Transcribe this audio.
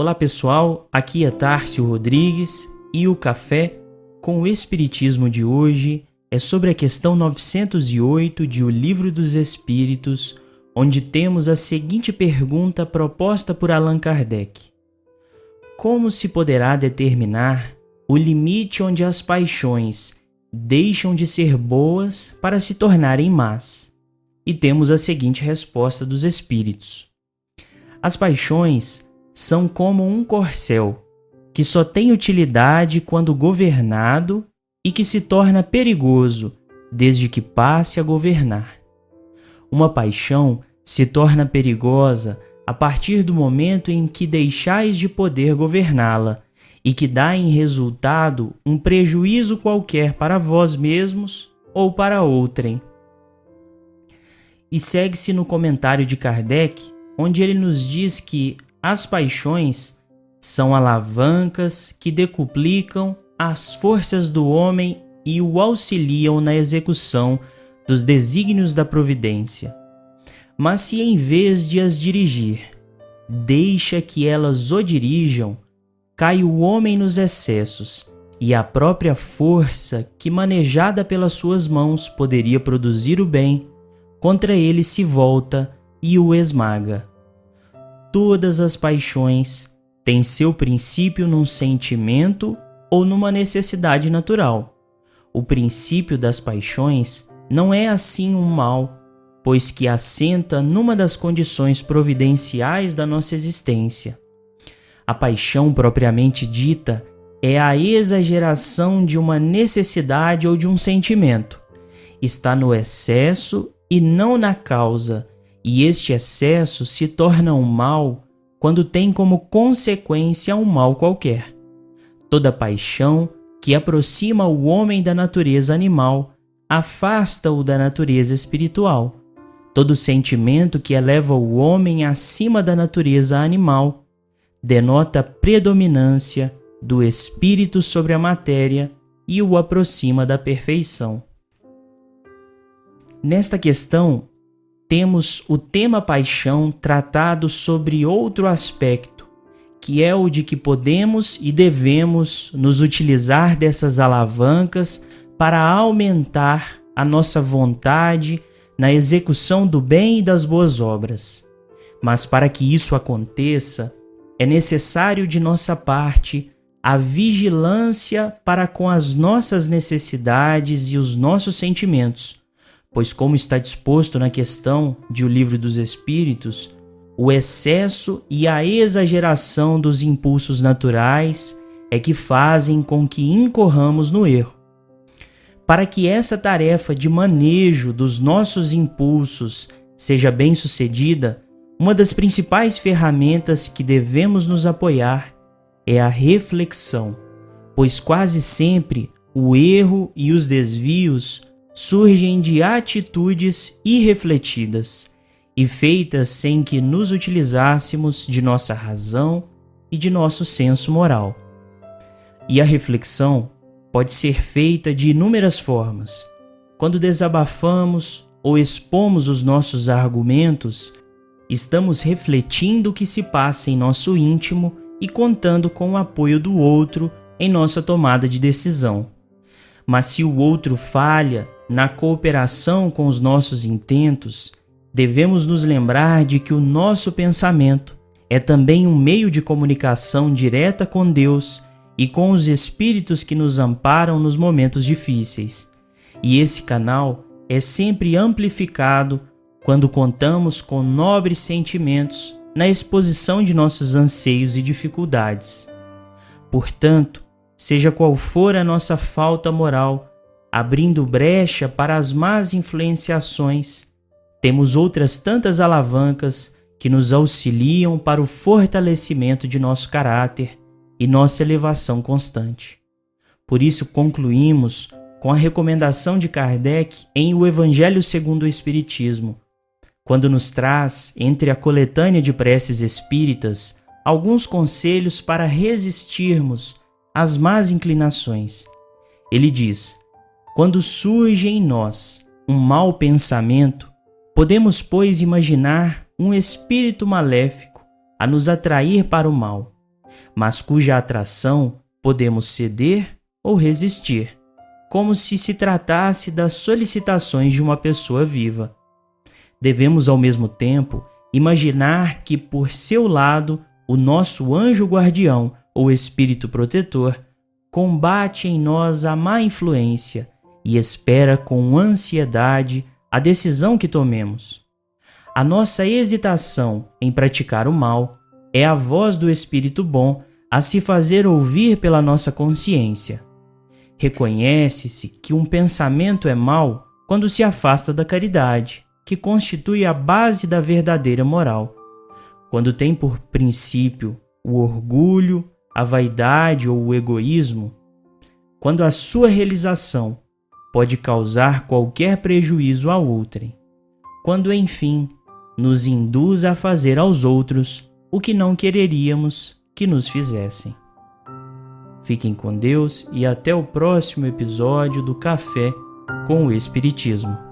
Olá pessoal, aqui é Tárcio Rodrigues e o Café com o Espiritismo de hoje é sobre a questão 908 de O Livro dos Espíritos, onde temos a seguinte pergunta proposta por Allan Kardec: como se poderá determinar o limite onde as paixões deixam de ser boas para se tornarem más? E temos a seguinte resposta dos Espíritos: as paixões são como um corcel, que só tem utilidade quando governado e que se torna perigoso desde que passe a governar. Uma paixão se torna perigosa a partir do momento em que deixais de poder governá-la e que dá em resultado um prejuízo qualquer para vós mesmos ou para outrem. E segue-se no comentário de Kardec, onde ele nos diz que as paixões são alavancas que decuplicam as forças do homem e o auxiliam na execução dos desígnios da providência. Mas se em vez de as dirigir, deixa que elas o dirijam, cai o homem nos excessos, e a própria força que, manejada pelas suas mãos, poderia produzir o bem, contra ele se volta e o esmaga. Todas as paixões têm seu princípio num sentimento ou numa necessidade natural. O princípio das paixões não é assim um mal, pois que assenta numa das condições providenciais da nossa existência. A paixão propriamente dita é a exageração de uma necessidade ou de um sentimento. Está no excesso e não na causa, e este excesso se torna um mal quando tem como consequência um mal qualquer. Toda paixão que aproxima o homem da natureza animal afasta-o da natureza espiritual. Todo sentimento que eleva o homem acima da natureza animal denota a predominância do espírito sobre a matéria e o aproxima da perfeição. Nesta questão, temos o tema paixão tratado sobre outro aspecto, que é o de que podemos e devemos nos utilizar dessas alavancas para aumentar a nossa vontade na execução do bem e das boas obras. Mas para que isso aconteça, é necessário de nossa parte a vigilância para com as nossas necessidades e os nossos sentimentos, pois, como está disposto na questão de O Livro dos Espíritos, o excesso e a exageração dos impulsos naturais é que fazem com que incorramos no erro. Para que essa tarefa de manejo dos nossos impulsos seja bem-sucedida, uma das principais ferramentas que devemos nos apoiar é a reflexão, pois quase sempre o erro e os desvios surgem de atitudes irrefletidas e feitas sem que nos utilizássemos de nossa razão e de nosso senso moral. E a reflexão pode ser feita de inúmeras formas. Quando desabafamos ou expomos os nossos argumentos, estamos refletindo o que se passa em nosso íntimo e contando com o apoio do outro em nossa tomada de decisão. Mas se o outro falha na cooperação com os nossos intentos, devemos nos lembrar de que o nosso pensamento é também um meio de comunicação direta com Deus e com os espíritos que nos amparam nos momentos difíceis. E esse canal é sempre amplificado quando contamos com nobres sentimentos na exposição de nossos anseios e dificuldades. Portanto, seja qual for a nossa falta moral, abrindo brecha para as más influenciações, temos outras tantas alavancas que nos auxiliam para o fortalecimento de nosso caráter e nossa elevação constante. Por isso concluímos com a recomendação de Kardec em O Evangelho segundo o Espiritismo, quando nos traz, entre a coletânea de preces espíritas, alguns conselhos para resistirmos às más inclinações. Ele diz: quando surge em nós um mau pensamento, podemos, pois, imaginar um espírito maléfico a nos atrair para o mal. mas cuja atração podemos ceder ou resistir, como se tratasse das solicitações de uma pessoa viva. Devemos, ao mesmo tempo, imaginar que, por seu lado, o nosso anjo guardião ou espírito protetor combate em nós a má influência e espera com ansiedade a decisão que tomemos. A nossa hesitação em praticar o mal é a voz do Espírito bom a se fazer ouvir pela nossa consciência. Reconhece-se que um pensamento é mau quando se afasta da caridade, que constitui a base da verdadeira moral. Quando tem por princípio o orgulho, a vaidade ou o egoísmo, quando a sua realização pode causar qualquer prejuízo a outrem, quando, enfim, nos induz a fazer aos outros o que não quereríamos que nos fizessem. Fiquem com Deus e até o próximo episódio do Café com o Espiritismo.